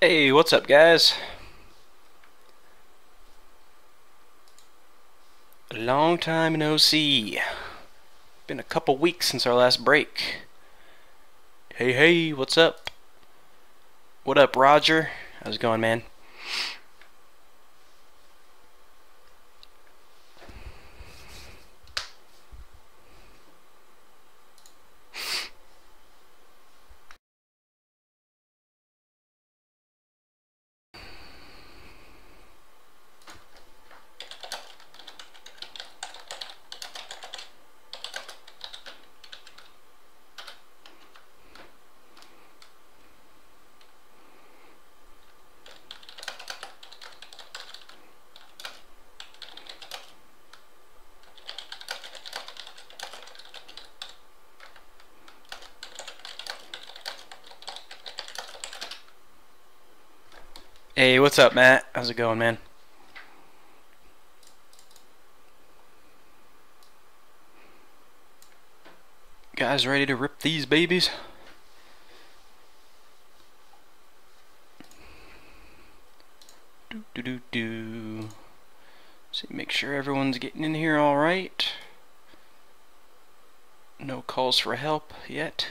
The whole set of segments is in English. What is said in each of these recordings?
Hey, what's up, guys? A long time no see. Been a couple weeks since our last break. Hey, what's up? What up, Roger? How's it going, man? Hey, what's up, Matt? How's it going, man? Guys ready to rip these babies? Do. See, make sure everyone's getting in here all right. No calls for help yet.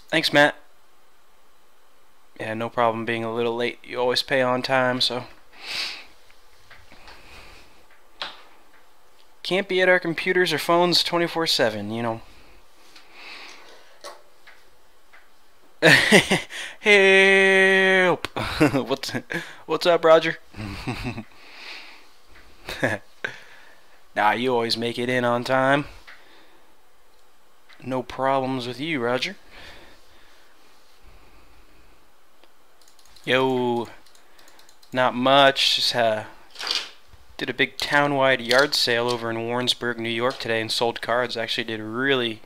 Thanks, Matt. Yeah, no problem being a little late. You always pay on time, so. Can't be at our computers or phones 24/7, you know. Help! what's up, Roger? Nah, you always make it in on time. No problems with you, Roger. Yo, not much. Just did a big town-wide yard sale over in Warrensburg, New York today and sold cards. Actually did really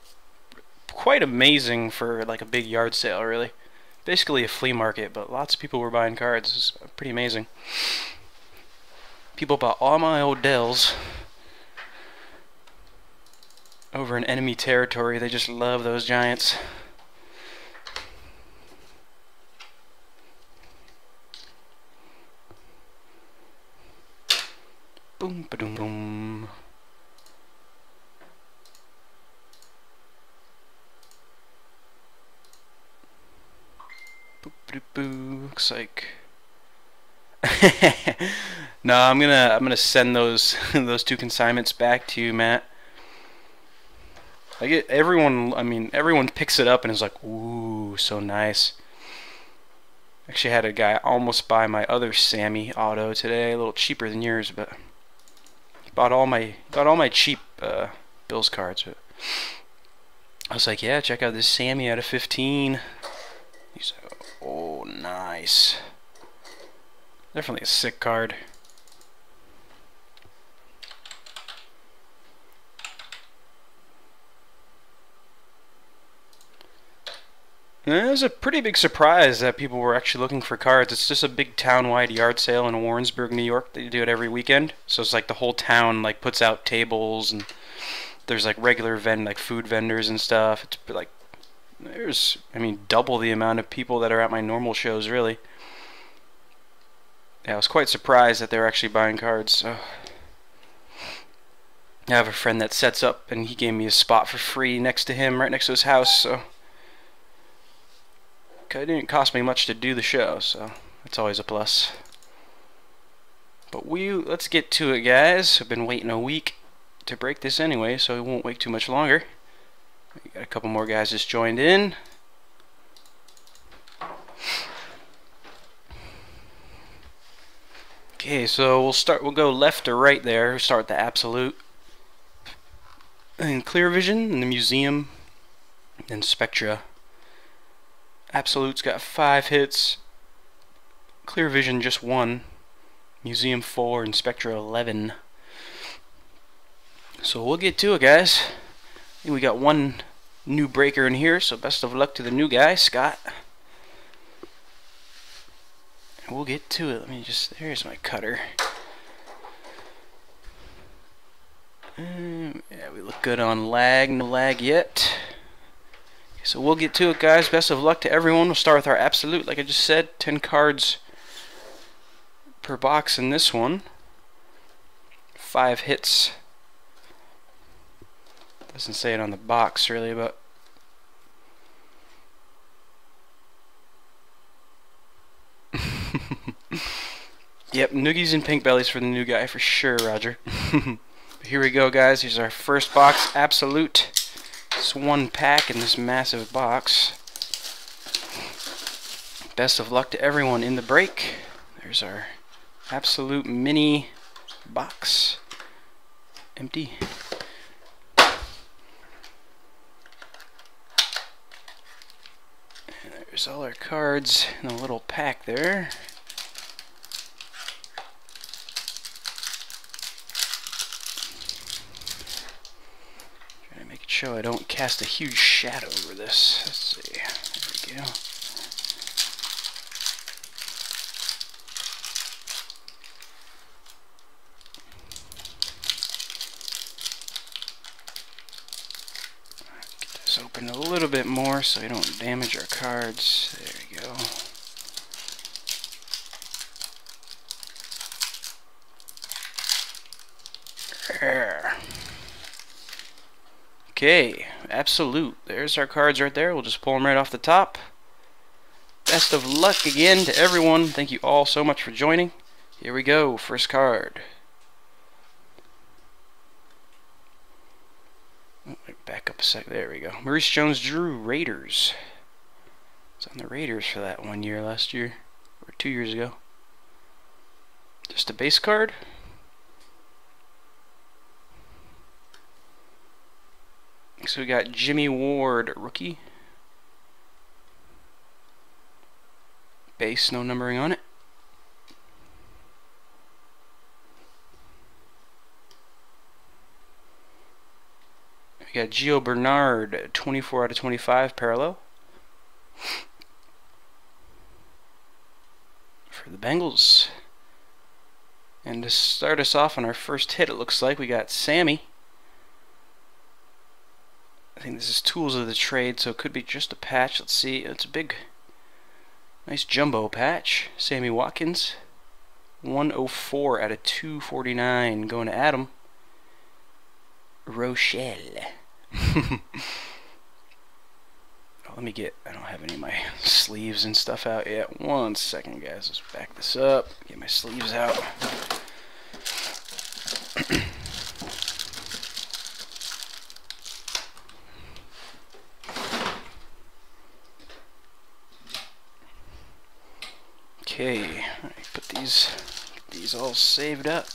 quite amazing for like a big yard sale, really. Basically a flea market, but lots of people were buying cards. It was pretty amazing. People bought all my Odells over in enemy territory. They just love those giants. Boom, ba-doom, boom. Boop, boop, boop. Looks like. No, I'm gonna send those those two consignments back to you, Matt. Like everyone picks it up and is like, ooh, so nice. Actually had a guy almost buy my other Sammy auto today, a little cheaper than yours, but bought all my cheap Bills cards. I was like, yeah, check out this Sammy out of 15. He's like, oh, nice. Definitely a sick card. And it was a pretty big surprise that people were actually looking for cards. It's just a big town-wide yard sale in Warrensburg, New York. They do it every weekend. So it's like the whole town like puts out tables, and there's like regular like food vendors and stuff. It's like there's double the amount of people that are at my normal shows, really. Yeah, I was quite surprised that they're actually buying cards. So I have a friend that sets up, and he gave me a spot for free next to him, right next to his house. So it didn't cost me much to do the show, so that's always a plus. But let's get to it, guys. I've been waiting a week to break this anyway, so it won't wait too much longer. We got a couple more guys just joined in. Okay, so we'll go left to right there. Start the absolute. And Clear Vision in the museum, and Spectra. Absolute's got 5 hits. Clear Vision just 1. Museum 4 and Spectra 11. So we'll get to it, guys. I think we got one new breaker in here, so best of luck to the new guy, Scott. And we'll get to it. Here's my cutter. Yeah, we look good on lag. No lag yet. So we'll get to it, guys. Best of luck to everyone. We'll start with our absolute, like I just said, 10 cards per box in this one. 5 hits. Doesn't say it on the box really, but yep, noogies and pink bellies for the new guy for sure, Roger. Here we go, guys. Here's our first box, absolute. It's 1 pack in this massive box. Best of luck to everyone in the break. There's our absolute mini box. Empty. And there's all our cards in a little pack there. Make it show I don't cast a huge shadow over this. Let's see. There we go. Get this open a little bit more so we don't damage our cards. There we go. There. Okay, absolute. There's our cards right there. We'll just pull them right off the top. Best of luck again to everyone. Thank you all so much for joining. Here we go. First card. Oh, back up a sec. There we go. Maurice Jones-Drew, Raiders. It's on the Raiders for that 1 year last year. Or 2 years ago. Just a base card. So we got Jimmy Ward, rookie. Base, no numbering on it. We got Gio Bernard, 24 out of 25, parallel. For the Bengals. And to start us off on our first hit, it looks like we got Sammy. I think this is Tools of the Trade, so it could be just a patch. Let's see. It's a big, nice jumbo patch. Sammy Watkins, 104 out of 249, going to Adam. Rochelle. Oh, let me get, I don't have any of my sleeves and stuff out yet. 1 second, guys. Let's back this up. Get my sleeves out. Okay, alright, put these all saved up.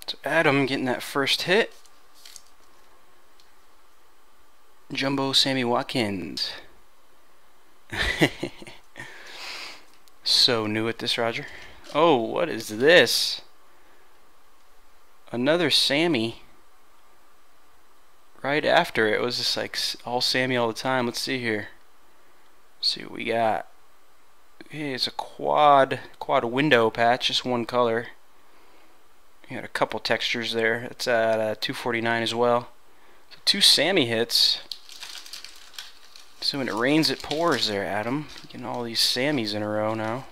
So Adam getting that first hit. Jumbo Sammy Watkins. So new at this, Roger. Oh, what is this? Another Sammy. Right after it was just like all Sammy all the time. Let's see here. See what we got. Okay, it's a quad window patch, just 1 color. You got a couple textures there. It's at 249 as well. So 2 Sammy hits. So when it rains, it pours there, Adam. Getting all these Sammys in a row now.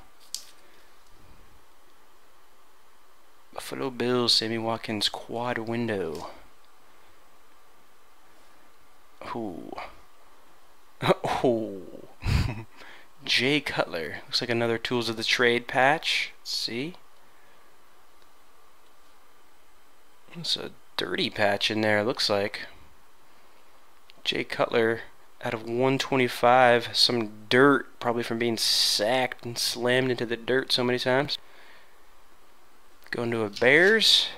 Buffalo Bills, Sammy Watkins, quad window. Ooh. Oh. Jay Cutler. Looks like another Tools of the Trade patch. Let's see. It's a dirty patch in there, looks like. Jay Cutler out of 125. Some dirt, probably from being sacked and slammed into the dirt so many times. Going to a Bears.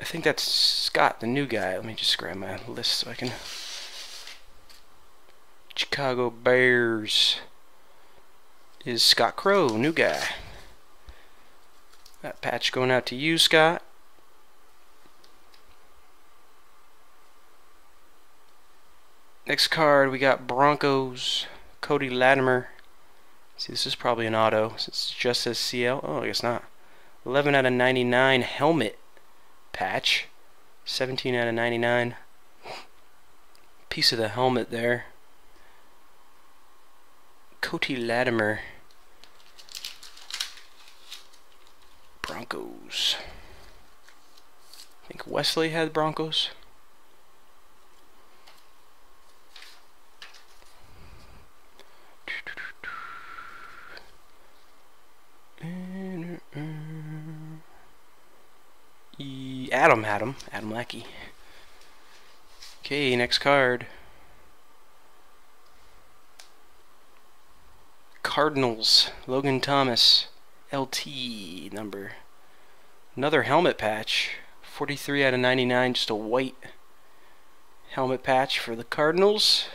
I think that's Scott, the new guy. Let me just grab my list so I can... Chicago Bears is Scott Crow, new guy. That patch going out to you, Scott. Next card, we got Broncos, Cody Latimer. See, this is probably an auto since it just says CL. Oh, I guess not. 11 out of 99 helmet patch. 17 out of 99. Piece of the helmet there. Cody Latimer. Broncos. I think Wesley had Broncos. Adam had him. Adam Lackey. Okay, next card. Cardinals. Logan Thomas. LT number. Another helmet patch. 43 out of 99. Just a white helmet patch for the Cardinals.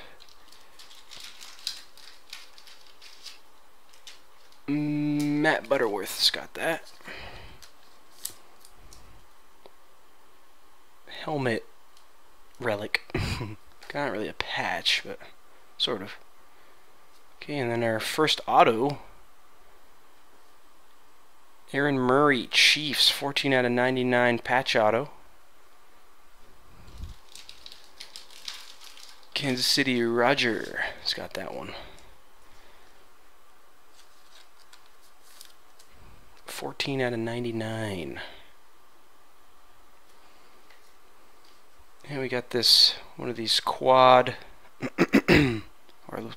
Matt Butterworth's got that. Helmet relic. Not really a patch, but sort of. Okay, and then our first auto. Aaron Murray, Chiefs, 14 out of 99 patch auto. Kansas City Roger has got that one. 14 out of 99. And we got this, one of these quad, or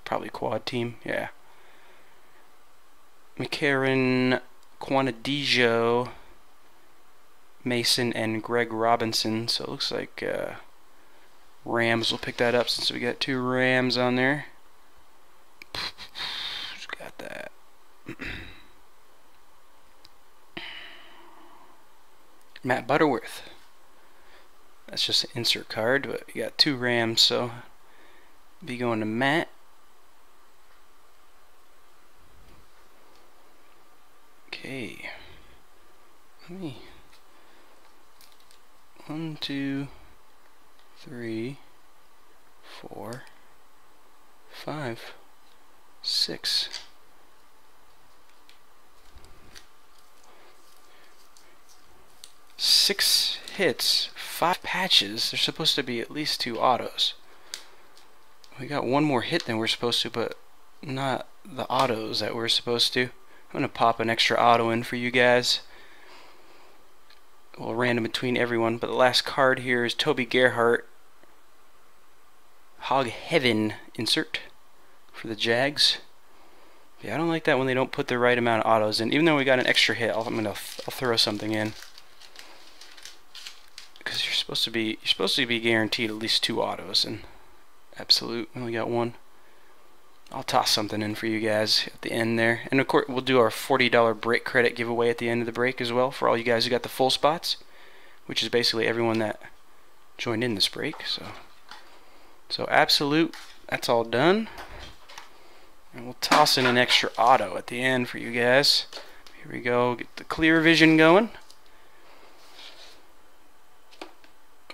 probably quad team, yeah. McCarron, Quanadijo, Mason, and Greg Robinson. So it looks like Rams will pick that up since we got 2 Rams on there. Who's got that? Matt Butterworth. That's just an insert card, but you got 2 Rams, so be going to Matt. Okay. Let me 1, 2, 3, 4, 5, 6. 6 hits, 5 patches. There's supposed to be at least 2 autos. We got 1 more hit than we're supposed to, but not the autos that we're supposed to. I'm going to pop an extra auto in for you guys. We'll random between everyone, but the last card here is Toby Gerhart. Hog Heaven insert for the Jags. Yeah, I don't like that when they don't put the right amount of autos in. Even though we got an extra hit, I'll throw something in. Because you're supposed to be guaranteed at least 2 autos, and Absolute only got 1. I'll toss something in for you guys at the end there. And of course, we'll do our $40 break credit giveaway at the end of the break as well for all you guys who got the full spots, which is basically everyone that joined in this break. So Absolute, that's all done. And we'll toss in an extra auto at the end for you guys. Here we go, get the clear vision going.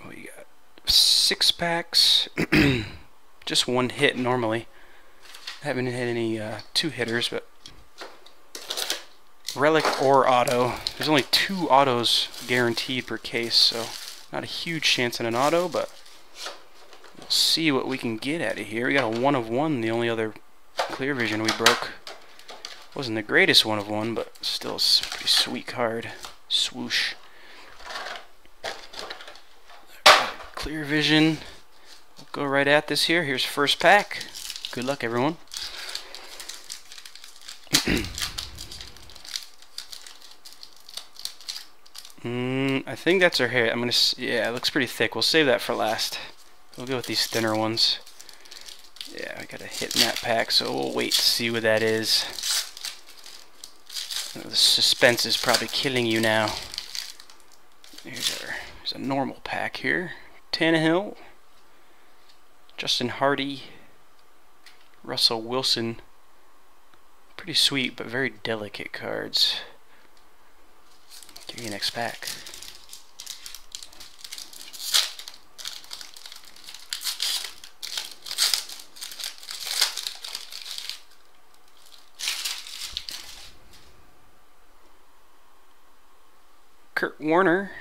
We got 6 packs. Just 1 hit normally. Haven't hit any 2 hitters, but relic or auto. There's only 2 autos guaranteed per case, so not a huge chance at an auto, but we'll see what we can get out of here. We got a 1 of 1. The only other clear vision we broke wasn't the greatest 1 of 1, but still a pretty sweet card. Swoosh. Clear vision. We'll go right at this here. Here's first pack. Good luck, everyone. I think that's our hair. Yeah, it looks pretty thick. We'll save that for last. We'll go with these thinner ones. Yeah, I got a hit in that pack, so we'll wait to see what that is. The suspense is probably killing you now. Here's a normal pack here. Tannehill, Justin Hardy, Russell Wilson. Pretty sweet, but very delicate cards. Give you next pack. Kurt Warner,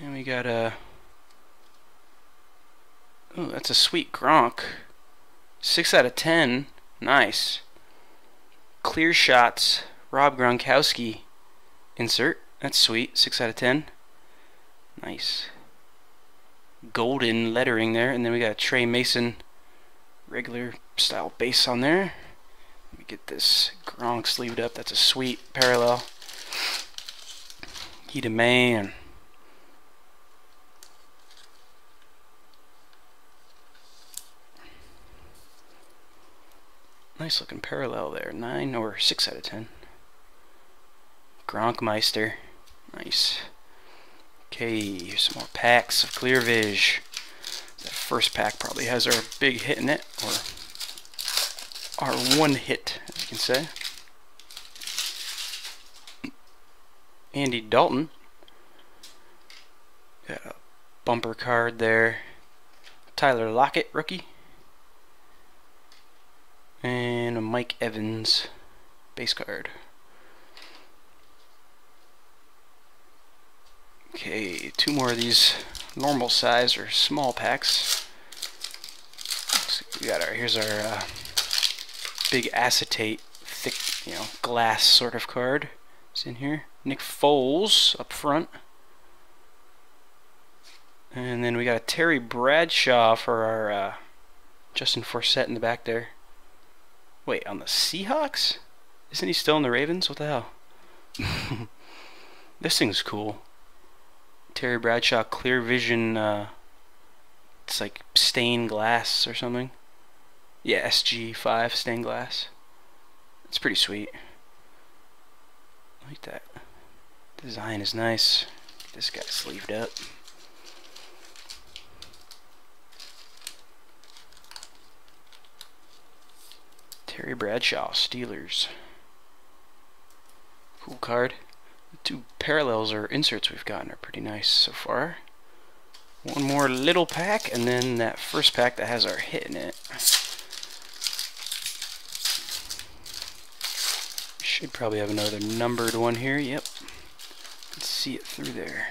And we got a... Oh, that's a sweet Gronk. 6 out of 10. Nice. Clear shots. Rob Gronkowski. Insert. That's sweet. 6 out of 10. Nice. Golden lettering there. And then we got a Trey Mason regular style base on there. Let me get this Gronk sleeved up. That's a sweet parallel. He the man. Nice looking parallel there. 9 or 6 out of 10. Gronkmeister. Nice. Okay, here's some more packs of Clear Vision. That first pack probably has our big hit in it, or our one hit, as you can say. Andy Dalton. Got a bumper card there. Tyler Lockett, rookie. And a Mike Evans base card. Okay, 2 more of these normal size or small packs. We got our, here's our big acetate, thick, glass sort of card. It's in here. Nick Foles up front. And then we got a Terry Bradshaw for our Justin Forsett in the back there. Wait, on the Seahawks? Isn't he still in the Ravens? What the hell? This thing's cool. Terry Bradshaw Clear Vision, it's like stained glass or something. Yeah, SG5 stained glass. It's pretty sweet. I like that. Design is nice. Get this guy sleeved up. Terry Bradshaw, Steelers. Cool card. The 2 parallels or inserts we've gotten are pretty nice so far. One more little pack, and then that first pack that has our hit in it. Should probably have another numbered one here. Yep. Let's see it through there.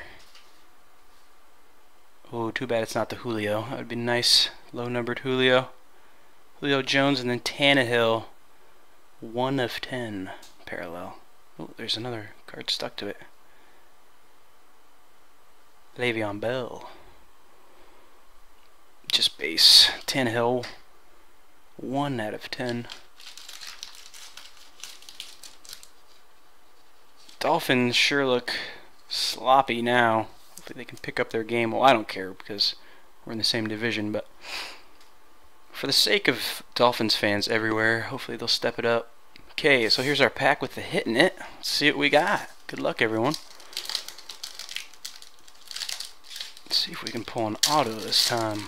Oh, too bad it's not the Julio. That would be nice. Low numbered Julio. Julio Jones, and then Tannehill. 1 of 10 parallel. Oh, there's another card stuck to it. Le'Veon Bell. Just base. Tannehill. 1 out of 10. Dolphins sure look sloppy now. Hopefully they can pick up their game. Well, I don't care because we're in the same division, but for the sake of Dolphins fans everywhere, hopefully they'll step it up. Okay, so here's our pack with the hit in it. Let's see what we got. Good luck, everyone. Let's see if we can pull an auto this time.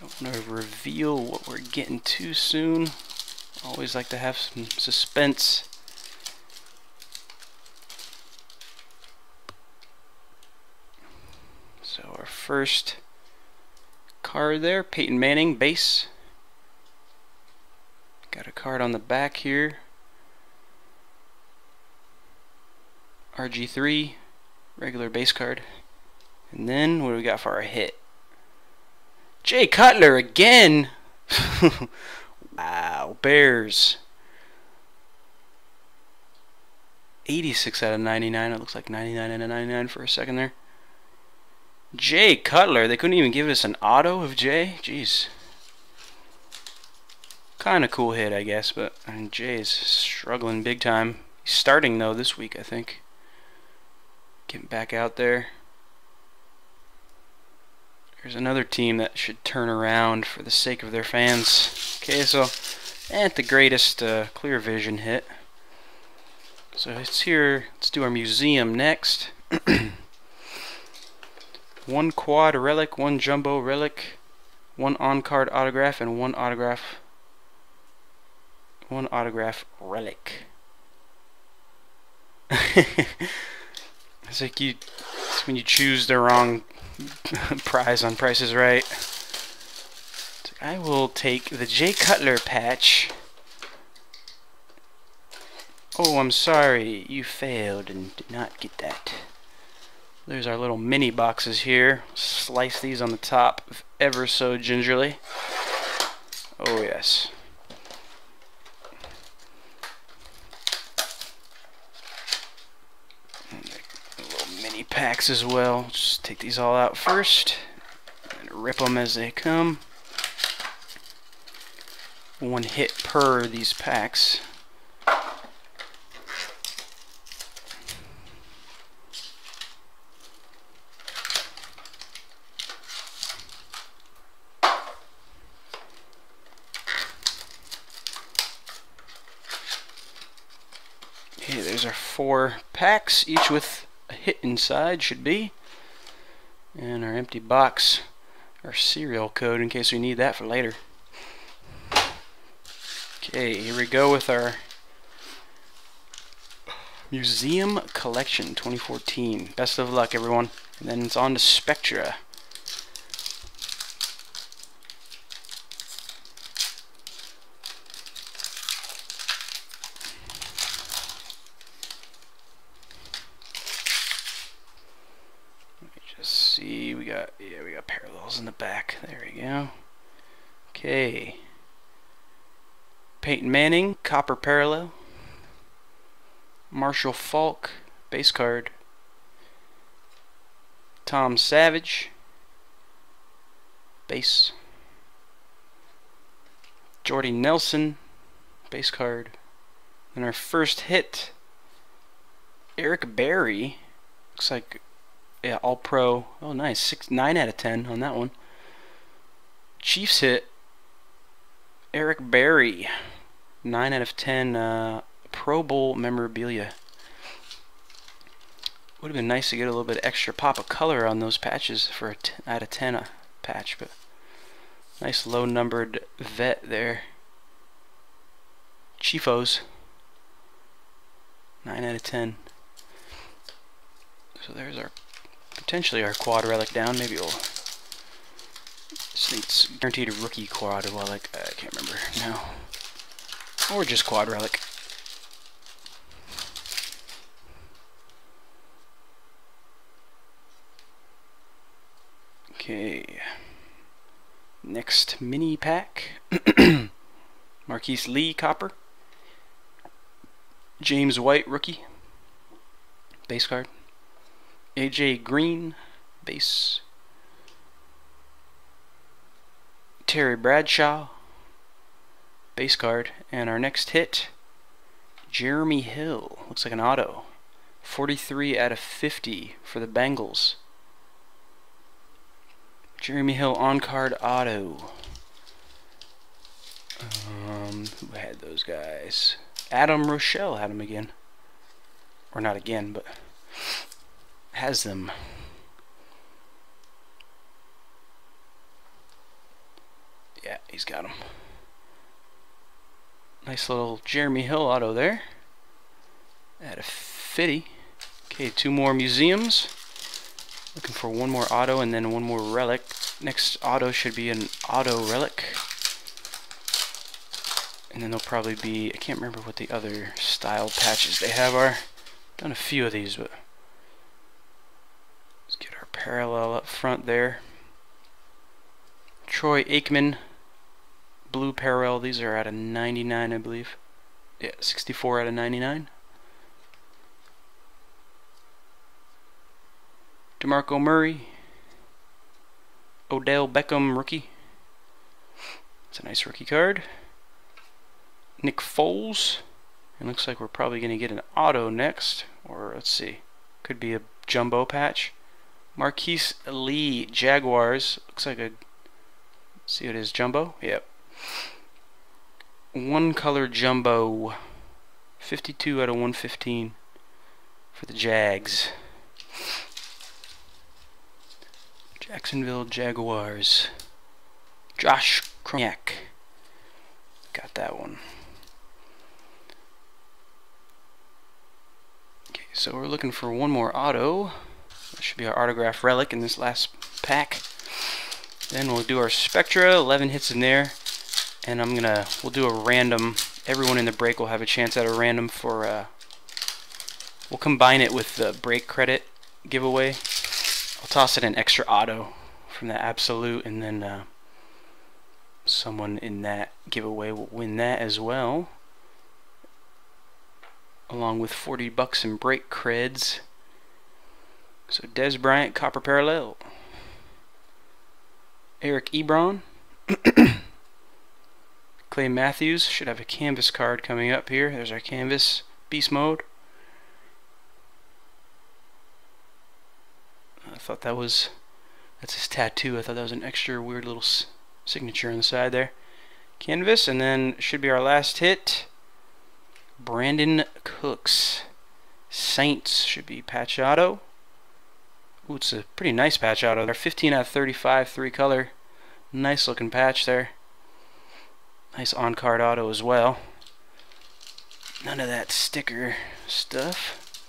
Don't want to reveal what we're getting too soon. Always like to have some suspense. So our first card there, Peyton Manning, base. Got a card on the back here. RG3, regular base card. And then what do we got for our hit? Jay Cutler again! Wow, Bears. 86 out of 99. It looks like 99 out of 99 for a second there. Jay Cutler. They couldn't even give us an auto of Jay. Jeez. Kind of cool hit, I guess, but I mean, Jay's struggling big time. He's starting, though, this week, I think. Getting back out there. There's another team that should turn around for the sake of their fans. Okay, so, ain't the greatest Clear Vision hit. So it's here. Let's do our museum next. 1 quad relic, 1 jumbo relic, 1 on-card autograph, and 1 autograph relic. It's like it's when you choose the wrong prize on Price is Right. I will take the Jay Cutler patch. Oh, I'm sorry. You failed and did not get that. There's our little mini boxes here. Slice these on the top ever so gingerly. Oh, yes. Little mini packs as well. Just take these all out first and rip them as they come. One hit per these packs. Okay, there's our 4 packs, each with a hit inside, should be. And our empty box, our serial code in case we need that for later. Okay, here we go with our Museum Collection 2014. Best of luck, everyone. And then it's on to Spectra. Just see, we got parallels in the back. There we go. Okay. Peyton Manning, copper parallel. Marshall Faulk, base card. Tom Savage, base. Jordy Nelson, base card. And our first hit, Eric Berry. Looks like, yeah, all pro. Oh, nice. 9 out of 10 on that one. Chiefs hit, Eric Berry. 9 out of 10 Pro Bowl memorabilia. Would have been nice to get a little bit extra pop of color on those patches for a 10 out of 10 patch, but nice low numbered vet there. Chiefos. 9 out of 10. So there's our potentially our quad relic down. Maybe we'll. I think it's guaranteed a rookie quad relic. I can't remember now. Or just quad relic. Okay. Next mini pack. Marquise Lee copper. James White rookie. Base card. AJ Green base. Terry Bradshaw base card. And our next hit, Jeremy Hill. Looks like an auto. 43 out of 50 for the Bengals. Jeremy Hill on-card auto. Who had those guys? Adam Rochelle had them again. Or not again, but has them. Yeah, he's got them. Nice little Jeremy Hill auto there. At a 50. Okay, 2 more museums. Looking for one more auto and then one more relic. Next auto should be an auto relic. And then there'll probably be, I can't remember what the other style patches they have are. Done a few of these, but let's get our parallel up front there. Troy Aikman, blue parallel. These are out of 99, I believe. Yeah, 64 out of 99. DeMarco Murray, Odell Beckham rookie. It's a nice rookie card. Nick Foles. It looks like we're probably going to get an auto next. Or let's see. Could be a jumbo patch. Marquise Lee, Jaguars. Looks like a. See what it is, jumbo? Yep. One color jumbo. 52 out of 115 for the Jags. Jacksonville Jaguars. Josh Kroniak. Got that one. Okay, so we're looking for one more auto. That should be our autograph relic in this last pack. Then we'll do our Spectra. 11 hits in there. And we'll do a random everyone in the break will have a chance at a random for, we'll combine it with the break credit giveaway. I'll toss in an extra auto from the absolute, and then someone in that giveaway will win that as well, along with $40 in break creds. So Des Bryant, Copper Parallel. Eric Ebron. Clay Matthews should have a canvas card coming up here. There's our canvas. Beast mode. I thought that's his tattoo. I thought that was an extra weird little signature on the side there. Canvas, and then should be our last hit. Brandon Cooks. Saints should be patch auto. Ooh, it's a pretty nice patch auto there. 15 out of 35, 3-color. Nice looking patch there. Nice on-card auto as well. None of that sticker stuff.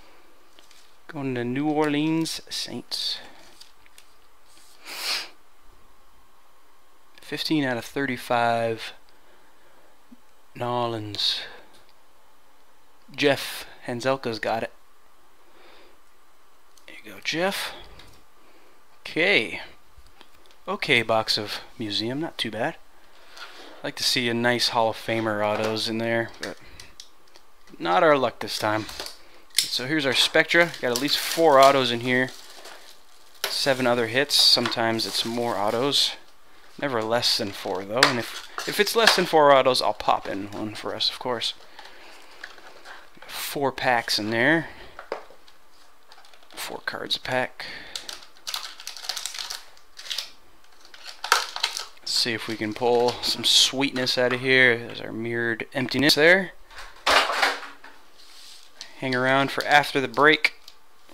Going to New Orleans Saints. 15 out of 35. Nolans. Jeff Hanzelka's got it. There you go, Jeff. Okay. Okay, box of museum. Not too bad. I'd like to see a nice Hall of Famer autos in there, but not our luck this time. So here's our Spectra. Got at least 4 autos in here. 7 other hits. Sometimes it's more autos. Never less than 4 though. And if it's less than 4 autos, I'll pop in one for us, of course. 4 packs in there. 4 cards a pack. Let's see if we can pull some sweetness out of here. There's our mirrored emptiness there. Hang around for after the break.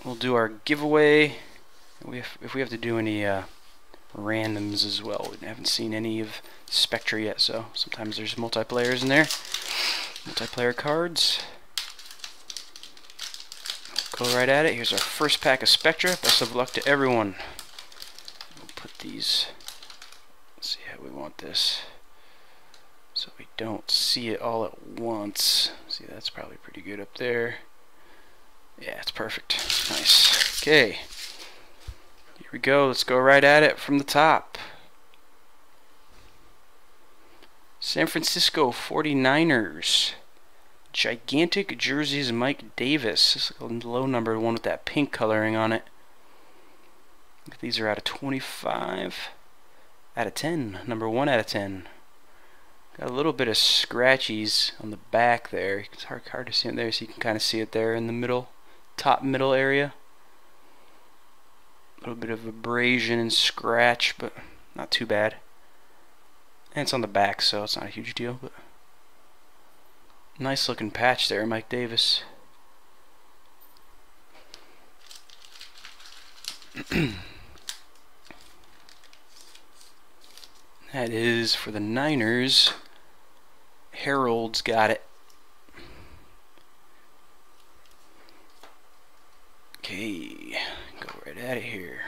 We'll do our giveaway. If we have to do any randoms as well. We haven't seen any of Spectra yet, so sometimes there's multiplayers in there. Multiplayer cards. Go right at it. Here's our first pack of Spectra. Best of luck to everyone. We'll put these... Let's see how we want this so we don't see it all at once. See, that's probably pretty good up there. Yeah, it's perfect. Nice. Okay. Here we go. Let's go right at it from the top. San Francisco 49ers. Gigantic jerseys, Mike Davis. This is a low numbered one with that pink coloring on it. These are out of 25. Out of 10. Number 1 out of 10. Got a little bit of scratchies on the back there. It's hard to see it there, so you can kind of see it there in the middle, top middle area. A little bit of abrasion and scratch, but not too bad. And it's on the back, so it's not a huge deal, but nice looking patch there, Mike Davis. That is for the Niners. Harold's got it. Okay, go right at it here.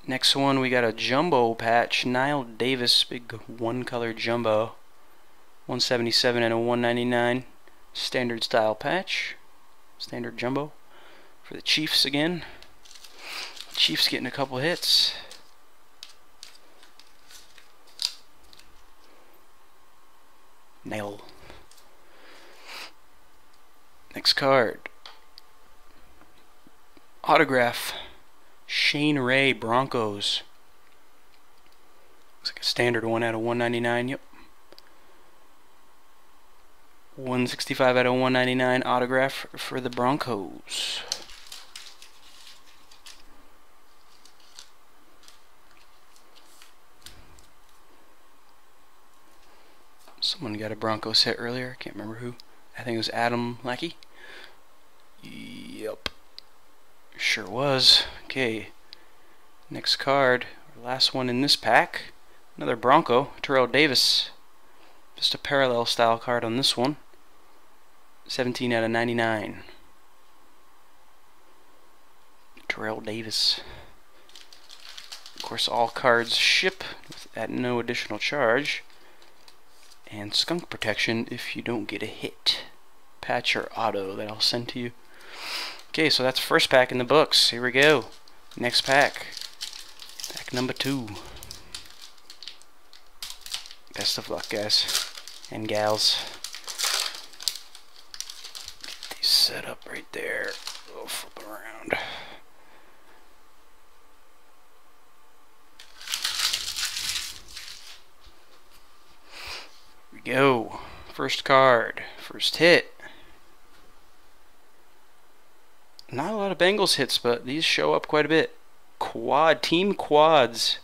Next one, we got a jumbo patch. Nile Davis, big 1-color jumbo. 177 and a 199. Standard style patch. Standard jumbo. For the Chiefs again. Chiefs getting a couple hits. Nail. Next card. Autograph. Shane Ray, Broncos. Looks like a standard 1 out of 199. Yep. 165 out of 199 autograph for the Broncos. Someone got a Broncos hit earlier. I can't remember who. I think it was Adam Lackey. Yep. Sure was. Okay. Next card. Our last one in this pack. Another Bronco. Terrell Davis. Just a parallel style card on this one. 17 out of 99. Terrell Davis. Of course, all cards ship at no additional charge. and skunk protection if you don't get a hit. Patch or auto that I'll send to you. Okay, so that's first pack in the books. Here we go. Next pack. Pack number 2. Best of luck, guys and gals. Get these set up right there. We'll flip around. Here we go. First card. First hit. Not a lot of Bengals hits, but these show up quite a bit. Team quads.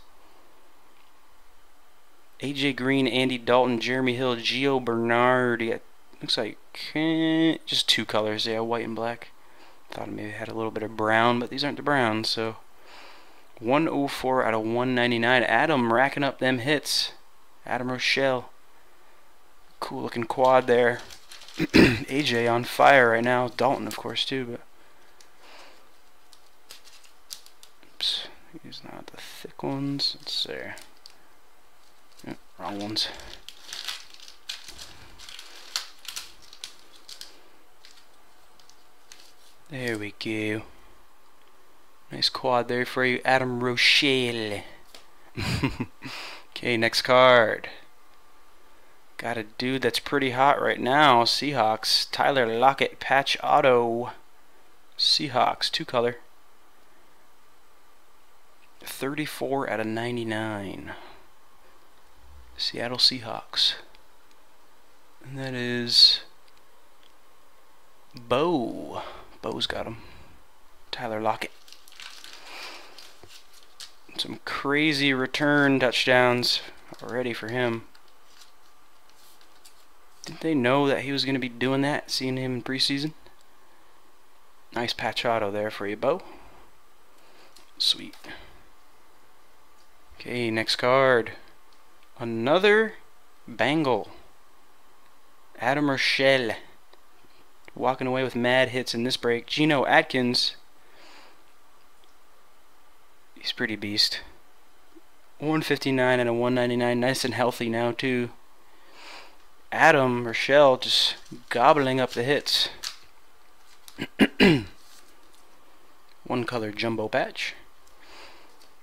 AJ Green, Andy Dalton, Jeremy Hill, Gio Bernard. Yeah, looks like just 2 colors. Yeah, white and black. Thought it maybe had a little bit of brown, but these aren't the browns. So 104 out of 199. Adam racking up them hits. Adam Rochelle. Cool looking quad there. AJ on fire right now. Dalton, of course, too. But oops, these are not the thick ones. Let's see. Wrong ones. There we go. Nice quad there for you, Adam Rochelle. Okay, next card. Got a dude that's pretty hot right now. Seahawks. Tyler Lockett, patch auto. Seahawks, 2 color. 34 out of 99. Seattle Seahawks. And that is Bo. Bo's got him. Tyler Lockett. Some crazy return touchdowns already for him. Didn't they know that he was going to be doing that, seeing him in preseason? Nice patch auto there for you, Bo. Sweet. Okay, next card. Another Bengal. Adam Rochelle. Walking away with mad hits in this break. Geno Atkins. He's pretty beast. 159 and a 199. Nice and healthy now, too. Adam Rochelle just gobbling up the hits. 1 color jumbo patch.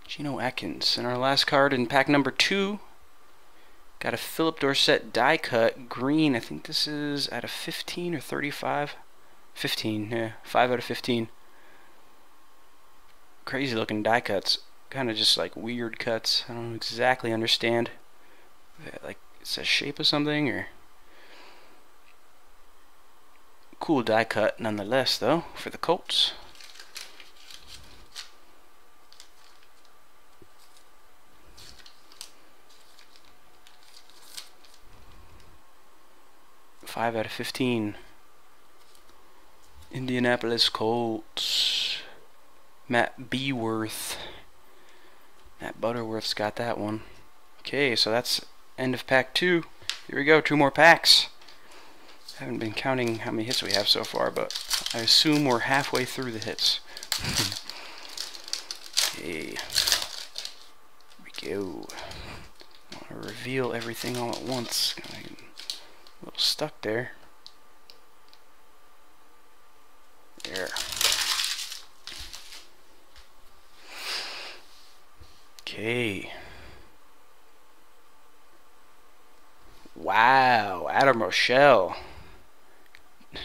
Geno Atkins. And our last card in pack number 2. Got a Philip Dorsett die cut green. I think this is out of 15 or 35. 15, yeah. 5 out of 15. Crazy looking die cuts. Kind of just like weird cuts. I don't exactly understand. Like it's a shape of something or. Cool die cut nonetheless, though, for the Colts. Five out of 15. Indianapolis Colts. Matt Beworth. Matt Butterworth's got that one. Okay, so that's end of pack 2. Here we go, 2 more packs. I haven't been counting how many hits we have so far, but I assume we're halfway through the hits. Okay. Here we go. I want to reveal everything all at once. A little stuck there. There. Okay. Wow, Adam Rochelle.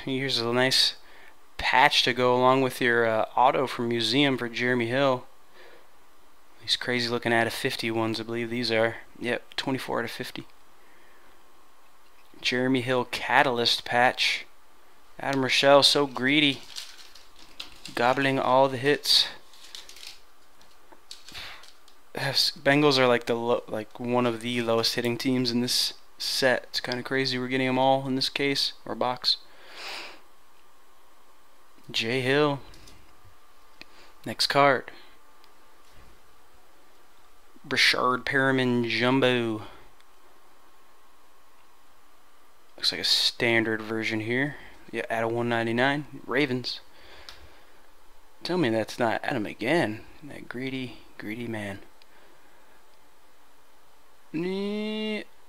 Here's a nice patch to go along with your auto from Museum for Jeremy Hill. These crazy looking out of 50 ones, I believe these are. Yep, 24 out of 50. Jeremy Hill Catalyst patch. Adam Rochelle, so greedy. Gobbling all the hits. Bengals are like one of the lowest hitting teams in this set. It's kind of crazy we're getting them all in this case or box. J Hill. Next card. Brashard Perriman Jumbo. Looks like a standard version here. Yeah, out of 199. Ravens. Tell me that's not Adam again. That greedy, greedy man.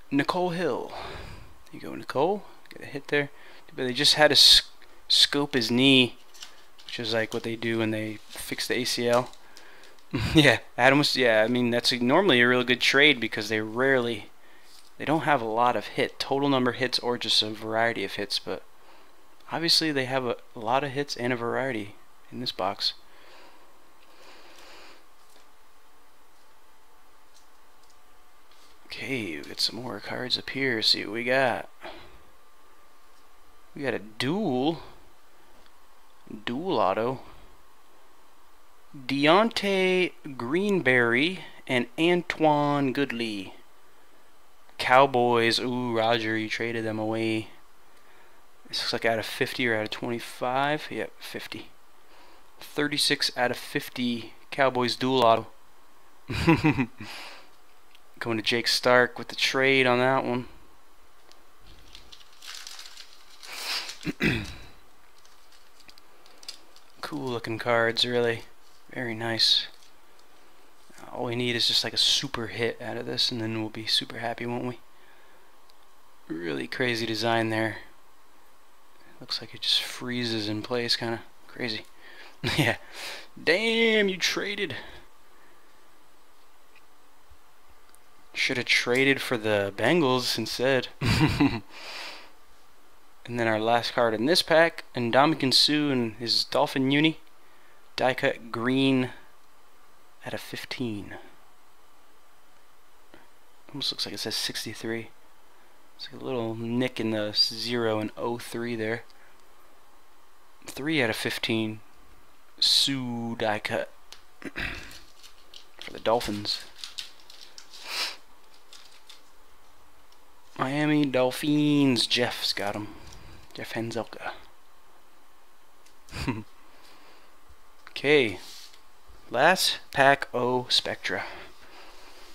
Nicole Hill. There you go, Nicole. Get a hit there. But they just had to scope his knee, which is like what they do when they fix the ACL. Yeah, Adam was. Yeah, I mean that's normally a real good trade because they don't have a lot of total number of hits or just a variety of hits, but obviously they have a lot of hits and a variety in this box. Okay, we got some more cards up here. See what we got. We got a dual auto. Deontay Greenberry and Antoine Goodley. Cowboys. Ooh, Roger, you traded them away. This looks like out of 50 or out of 25. Yep, 50. 36 out of 50 Cowboys dual auto. Going to Jake Stark with the trade on that one. Cool looking cards, really. Very nice. All we need is just like a super hit out of this, and then we'll be super happy, won't we? Really crazy design there. Looks like it just freezes in place, kind of crazy. Yeah. Damn, you traded. Should have traded for the Bengals instead. And then our last card in this pack, Ndamukong Suh and his Dolphin uni. Die cut green out of 15. Almost looks like it says 63. It's like a little nick in the 0 and 03 there. 3 out of 15. Suh die cut for the Dolphins. Miami Dolphins. Jeff's got him. Jeff Henzelka. Okay. Last pack O Spectra.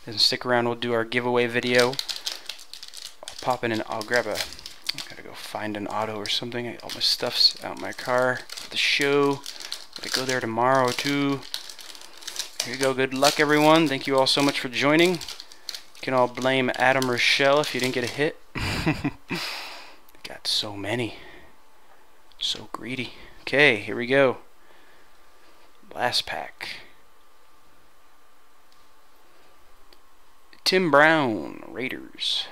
Doesn't stick around, we'll do our giveaway video. I'll pop in and I'll grab a. I gotta go find an auto or something. All my stuff's out in my car for the show. Gotta go there tomorrow too. Here you go. Good luck, everyone. Thank you all so much for joining. You can all blame Adam Rochelle if you didn't get a hit. Got so many. So greedy. Okay, here we go. Last pack. Tim Brown, Raiders.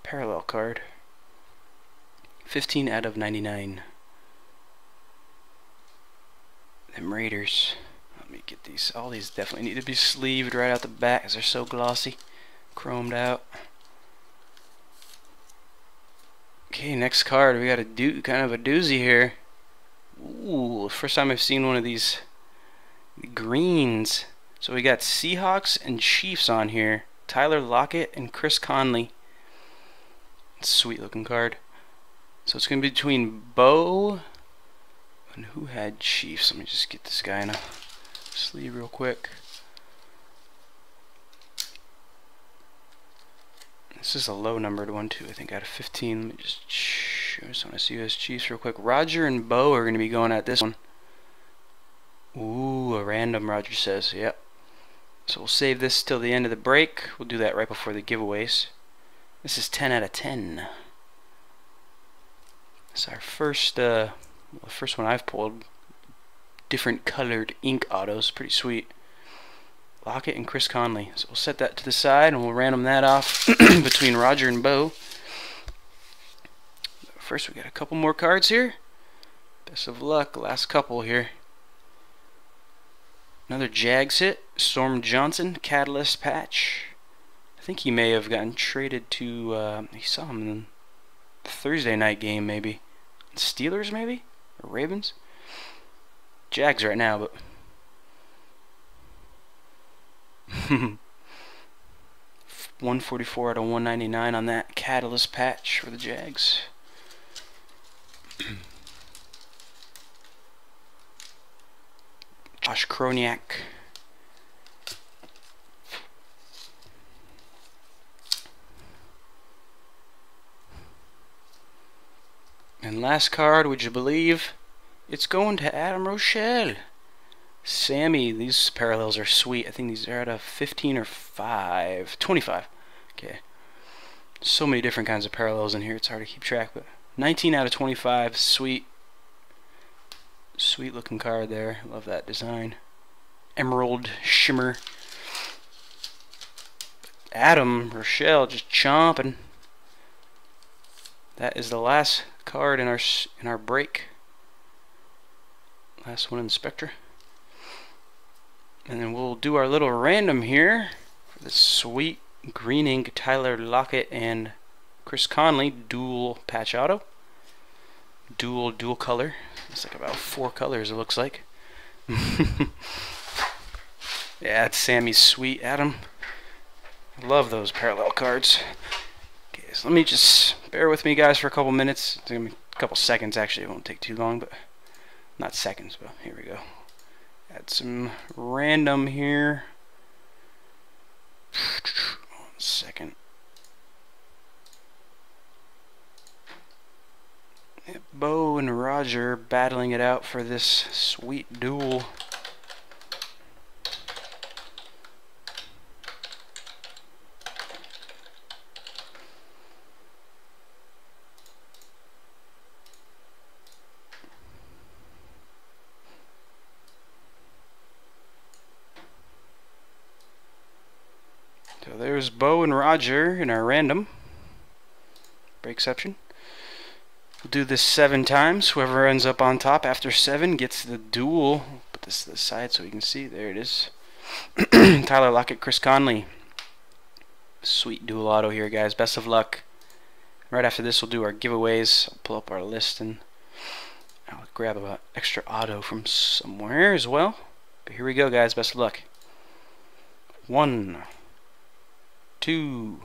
Parallel card. 15 out of 99. Them Raiders. Let me get these. All these definitely need to be sleeved right out the back because they're so glossy. Chromed out. Okay, next card. We got a kind of a doozy here. Ooh, first time I've seen one of these greens. So we got Seahawks and Chiefs on here. Tyler Lockett and Chris Conley. Sweet looking card. So it's going to be between Bo and who had Chiefs. Let me just get this guy in a sleeve real quick. This is a low numbered one too, I think out of 15. Let me just want to see who has Chiefs real quick. Roger and Bo are going to be going at this one. Ooh, a random, Roger says. Yep. So we'll save this till the end of the break. We'll do that right before the giveaways. This is 10 out of 10. It's our first, the first one I've pulled. Different colored ink autos. Pretty sweet. Lockett and Chris Conley. So we'll set that to the side and we'll random that off between Roger and Bo. First, we got a couple more cards here. Best of luck. Last couple here. Another Jags hit. Storm Johnson, Catalyst patch. I think he may have gotten traded to, he saw him in the Thursday night game maybe. Steelers maybe? Or Ravens? Jags right now, but 144 out of 199 on that Catalyst patch for the Jags. Josh Kroniak. And last card, would you believe? It's going to Adam Rochelle. Sammy, these parallels are sweet. I think these are out of 15 or 25. 25. Okay. So many different kinds of parallels in here, it's hard to keep track, but 19 out of 25, sweet looking card there. Love that design. Emerald shimmer. Adam, Rochelle just chomping. That is the last card in our break. Last one in the Spectra. And then we'll do our little random here for this sweet green ink Tyler Lockett and Chris Conley dual patch auto. Dual color. It's like about 4 colors it looks like. Yeah, it's Sammy's sweet, Adam. I love those parallel cards. Okay, so let me just bear with me, guys, for a couple minutes. It's gonna be a couple seconds, actually. It won't take too long, but not seconds, but here we go. Add some random here. 1 second. Bo and Roger battling it out for this sweet duel. So there's Bo and Roger in our random break exception. We'll do this 7 times. Whoever ends up on top after 7 gets the duel. Put this to the side so we can see. There it is. Tyler Lockett, Chris Conley. Sweet dual auto here, guys. Best of luck. Right after this, we'll do our giveaways. I'll pull up our list and I'll grab an extra auto from somewhere as well. But here we go, guys. Best of luck. 1, 2,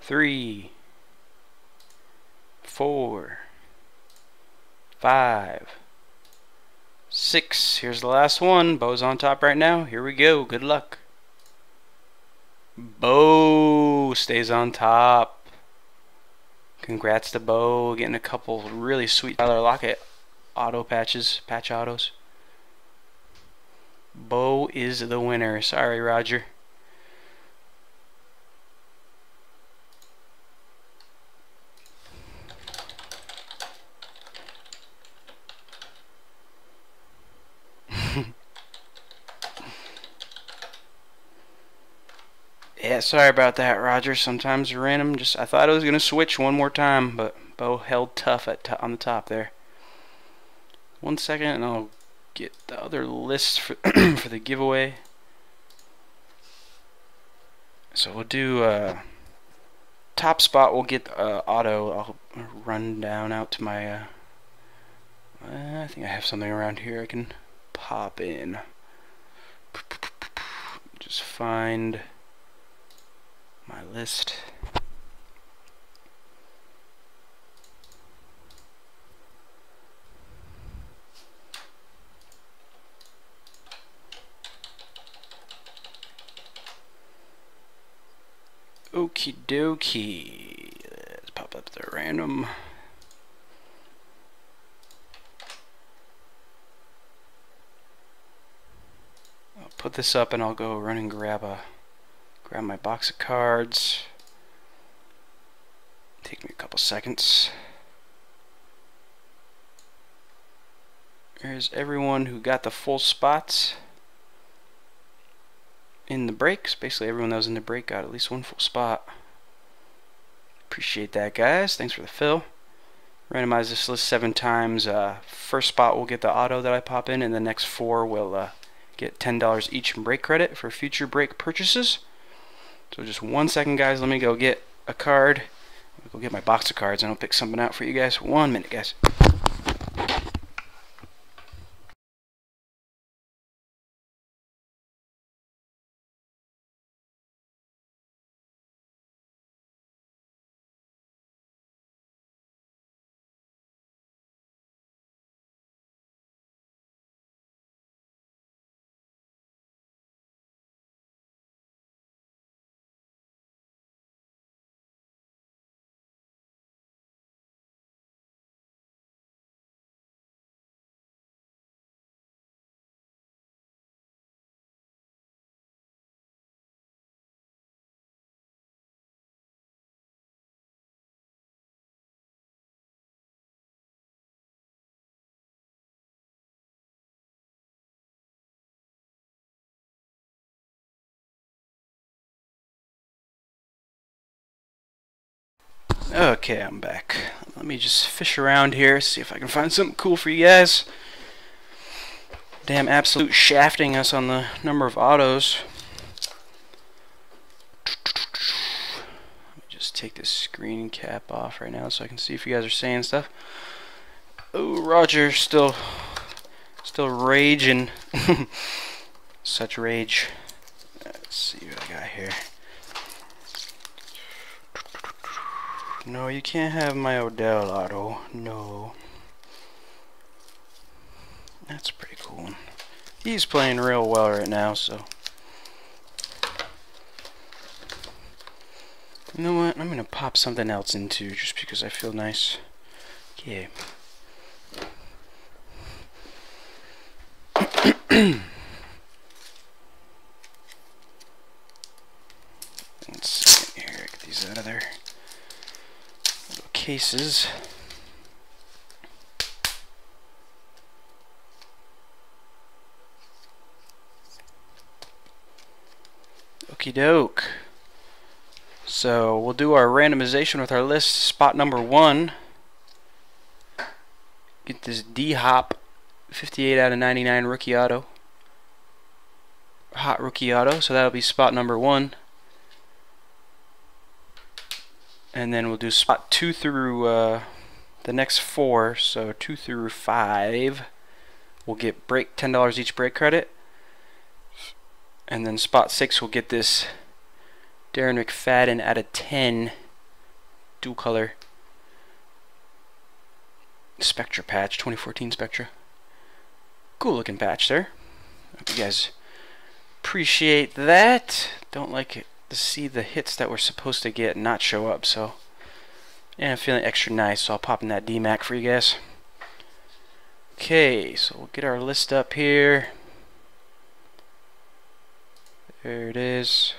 3, 4, 5, 6. Here's the last one. Bo's on top right now. Here we go. Good luck. Bo stays on top. Congrats to Bo, getting a couple really sweet Tyler Lockett auto patches, patch autos. Bo is the winner. Sorry, Roger. Yeah, sorry about that, Roger. Sometimes random. I thought I was gonna switch one more time, but Bo held tough on the top there. 1 second, and I'll get the other list for for the giveaway. So we'll do top spot. We'll get auto. I'll run down out to my. I think I have something around here I can pop in. Just find my list. Okie dokie. Let's pop up the random. I'll put this up and I'll go run and grab my box of cards. Take me a couple seconds. There's everyone who got the full spots in the breaks. Basically everyone that was in the break got at least 1 full spot. Appreciate that, guys. Thanks for the fill. Randomize this list 7 times. First spot will get the auto that I pop in, and the next 4 will get $10 each in break credit for future break purchases. So just 1 second, guys. Let me go get a card. I'll go get my box of cards and I'll pick something out for you guys. 1 minute, guys. Okay, I'm back. Let me just fish around here, see if I can find something cool for you guys. Damn absolute shafting us on the number of autos. Let me just take this screen cap off right now so I can see if you guys are saying stuff. Oh, Roger, still raging. Such rage. Let's see what I got here. No, you can't have my Odell auto. No. That's pretty cool. He's playing real well right now, so. You know what? I'm gonna pop something else into just because I feel nice. Okay. Let's see here. Get these out of there. Little cases. Okie doke. So we'll do our randomization with our list. Spot number 1. Get this D-Hop 58 out of 99 rookie auto. Hot rookie auto. So that'll be spot number 1. And then we'll do spot 2 through the next 4. So 2 through 5. We'll get $10 each break credit. And then spot 6 will get this Darren McFadden out of 10 dual color Spectra patch, 2014 Spectra. Cool looking patch there. Hope you guys appreciate that. Don't like it to see the hits that we're supposed to get not show up, so yeah, I'm feeling extra nice, so I'll pop in that DMAC for you guys. Okay, so we'll get our list up here. There it is.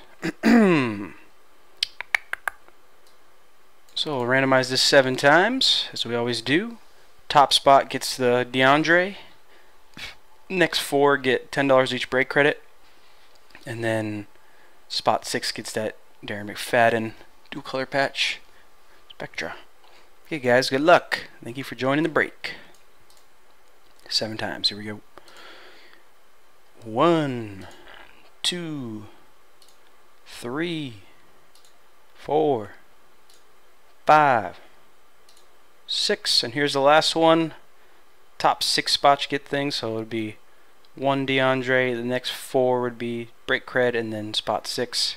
So we'll randomize this 7 times, as we always do. Top spot gets the DeAndre. Next 4 get $10 each break credit. And then spot 6 gets that Darren McFadden dual color patch Spectra. Okay guys, good luck. Thank you for joining the break. 7 times. Here we go. 1, 2, 3, 4, 5, 6, and here's the last one. Top 6 spots get things, so it would be 1 DeAndre, the next 4 would be break cred, and then spot 6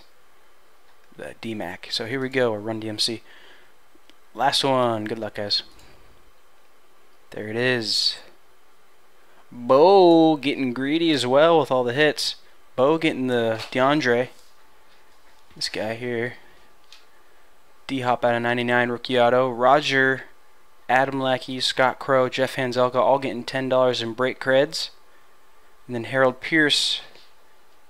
the DMAC. So here we go, a Run DMC. Last one. Good luck, guys. There it is. Bo getting greedy as well with all the hits. Bo getting the DeAndre. This guy here. D-Hop out of 99 rookie auto. Roger, Adam Lackey, Scott Crow, Jeff Hanzelka all getting $10 in break creds. And then Harold Pierce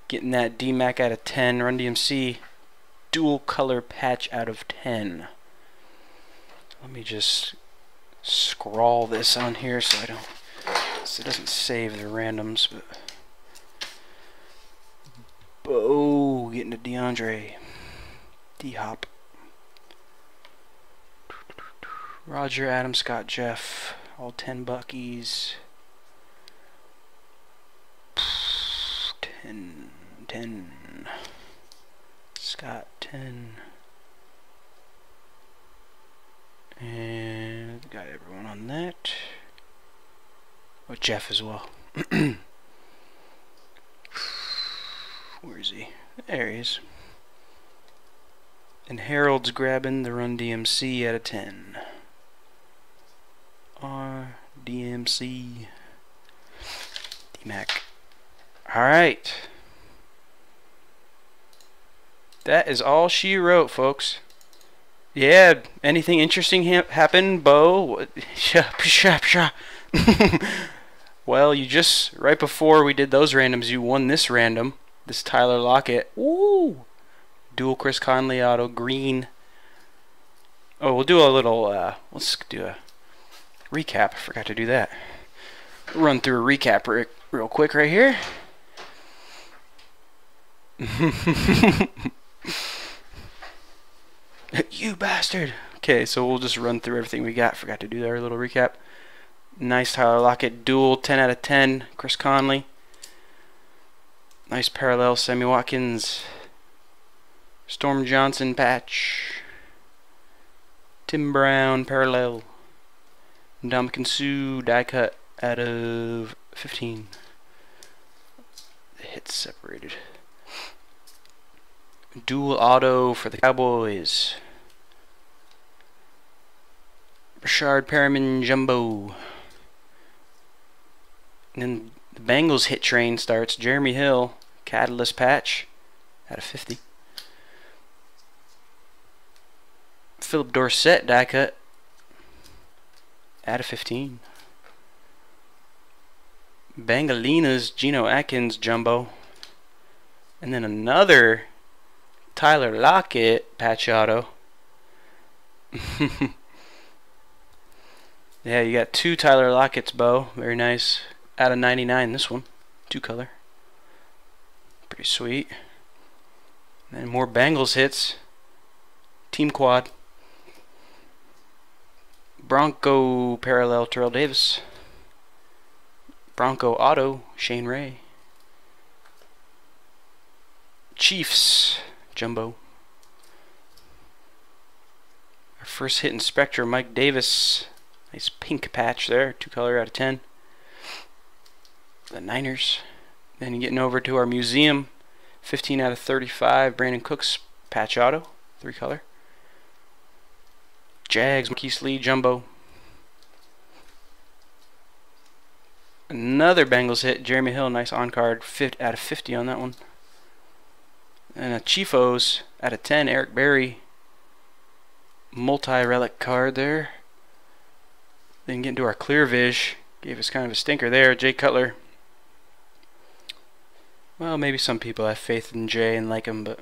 getting that DMAC out of 10. Run DMC dual color patch out of 10. Let me just scrawl this on here so it doesn't save the randoms. But Bo getting to DeAndre. D-Hop. Roger, Adam, Scott, Jeff, all 10 Buckies. 10. Scott, 10. And got everyone on that. Oh, Jeff as well. Where is he? There he is. And Harold's grabbing the Run DMC out of 10. DMC DMAC. Alright. That is all she wrote, folks. Yeah, anything interesting happened, Bo? Well, you just, right before we did those randoms, you won this random. This Tyler Lockett. Woo! Dual Chris Conley auto, green. Oh, we'll do a little, let's do a recap. I forgot to do that. Run through a recap real quick right here. You bastard. Okay, so we'll just run through everything we got. Forgot to do our little recap. Nice Tyler Lockett dual, 10 out of 10. Chris Conley. Nice parallel, Sammy Watkins. Storm Johnson patch. Tim Brown parallel. Ndamukong Suh die cut out of 15. The hits separated. Dual auto for the Cowboys. Rashard Perriman jumbo. And then the Bengals hit train starts. Jeremy Hill catalyst patch out of 50. Philip Dorsett die cut out of 15. Bengalina's Geno Atkins jumbo. And then another Tyler Lockett patch auto. Yeah, you got two Tyler Lockett's, Bo. Very nice. Out of 99, this one. 2-color. Pretty sweet. And then more Bengals hits. Team quad. Bronco parallel Terrell Davis. Bronco auto Shane Ray. Chiefs jumbo. Our first hit in Spectra, Mike Davis. Nice pink patch there, 2-color out of 10. The Niners. Then getting over to our museum, 15 out of 35. Brandon Cooks patch auto, 3-color. Jags Marquise Lee jumbo. Another Bengals hit, Jeremy Hill, nice on card, out of 50 on that one. And a Chiefos out of 10, Eric Berry. Multi-relic card there. Then get into our clear vish. Gave us kind of a stinker there. Jay Cutler. Well, maybe some people have faith in Jay and like him, but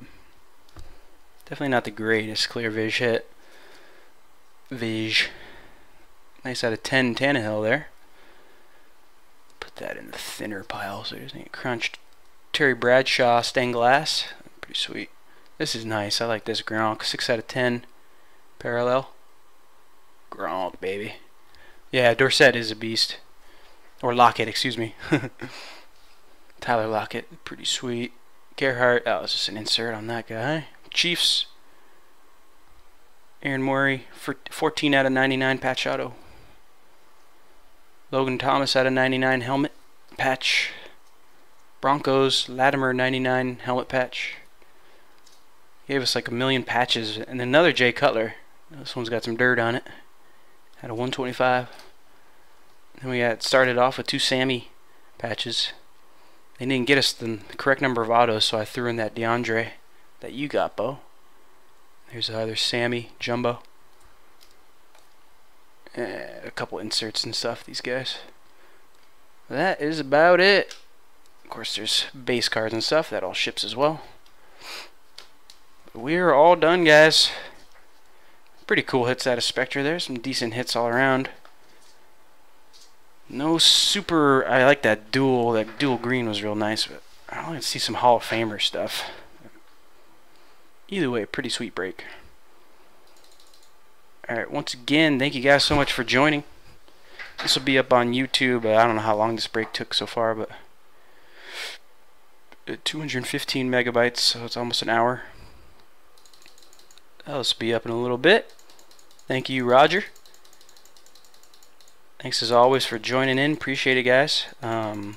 definitely not the greatest clear vish hit. Vish. Nice out of 10 Tannehill there. Put that in the thinner pile so it doesn't get crunched. Terry Bradshaw stained glass. Pretty sweet. This is nice. I like this Gronk. 6 out of 10. Parallel. Gronk, baby. Yeah, Dorsett is a beast. Or Lockett, excuse me. Tyler Lockett, pretty sweet. Gerhardt, oh, it's just an insert on that guy. Chiefs. Aaron Murray, 14 out of 99 patch auto. Logan Thomas out of 99 helmet patch. Broncos, Latimer 99 helmet patch. Gave us like a million patches. And another Jay Cutler. This one's got some dirt on it. Had a 125. Then we got started off with 2 Sammy patches. They didn't get us the correct number of autos, so I threw in that DeAndre that you got, Bo. Here's the other Sammy jumbo. A couple inserts and stuff, these guys. That is about it. Of course, there's base cards and stuff. That all ships as well. But we're all done, guys. Pretty cool hits out of Spectra there. Some decent hits all around. No super... I like that dual. That dual green was real nice, but I want to see some Hall of Famer stuff. Either way, pretty sweet break. Alright, once again, thank you guys so much for joining. This will be up on YouTube. I don't know how long this break took so far, but 215 megabytes, so it's almost an hour. This will be up in a little bit. Thank you, Roger. Thanks as always for joining in. Appreciate it, guys. Yeah,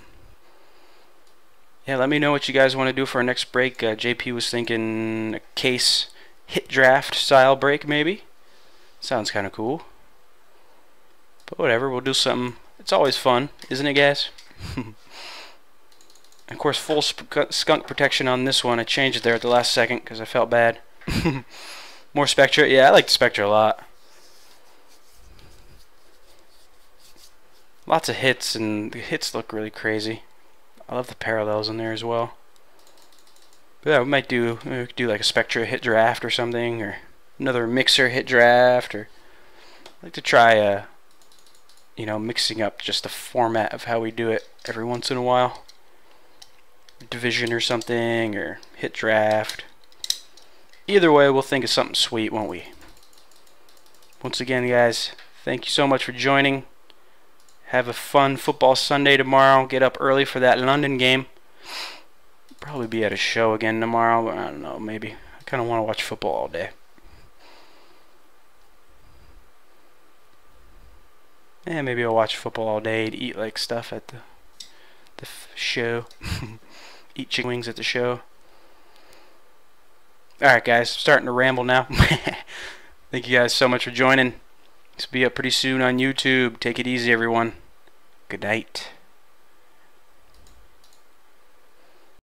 let me know what you guys want to do for our next break. JP was thinking a case hit draft style break, maybe. Sounds kind of cool. But whatever, we'll do something. It's always fun, isn't it, guys? Of course, full skunk protection on this one. I changed it there at the last second because I felt bad. More Spectra. Yeah, I like the Spectra a lot. Lots of hits, and the hits look really crazy. I love the parallels in there as well. But yeah, we might do like a Spectra hit draft or something, or another mixer hit draft, or I'd like to try mixing up just the format of how we do it every once in a while. Division or something, or hit draft. Either way, we'll think of something sweet, won't we? Once again, guys, thank you so much for joining. Have a fun football Sunday tomorrow. Get up early for that London game. Probably be at a show again tomorrow, but I don't know, maybe. I kind of want to watch football all day. Yeah, maybe I'll watch football all day to eat like stuff at the show. Eat chicken wings at the show. Alright guys, I'm starting to ramble now. Thank you guys so much for joining. This will be up pretty soon on YouTube. Take it easy, everyone. Good night.